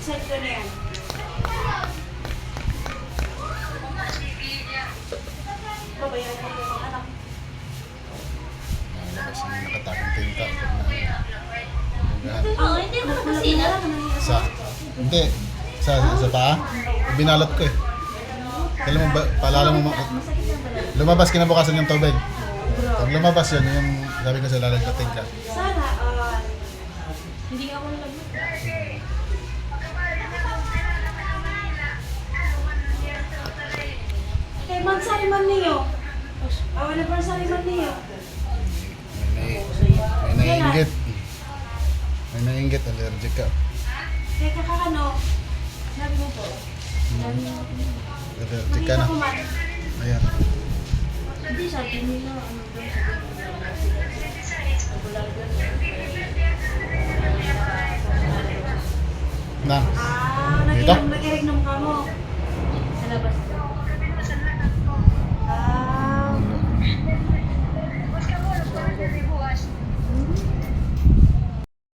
Set ko na yan. Babayaran ko yung mga anak. Kasi nakatagong tinta. Oo, hindi ko nakasila. Sa, hindi. Sa paa? Binalot ko eh. Alam mo ba, paalala mo, lumabas kinabukasan yung tubig. Pag lumabas yun, yung sabi ko sa lalagdating ka. Sana, hindi ako nalagyan. Kay Mansari man niyo. Wala pa sa man niyo. May naiinggit. May naiinggit, allergic ka. Kaya kakakano, sabi mo po. Allergic ka na. Ayan. Hindi, sabi nila, ano daw, Na. Ah, Dito? nag-inom ka mo. sa labas daw.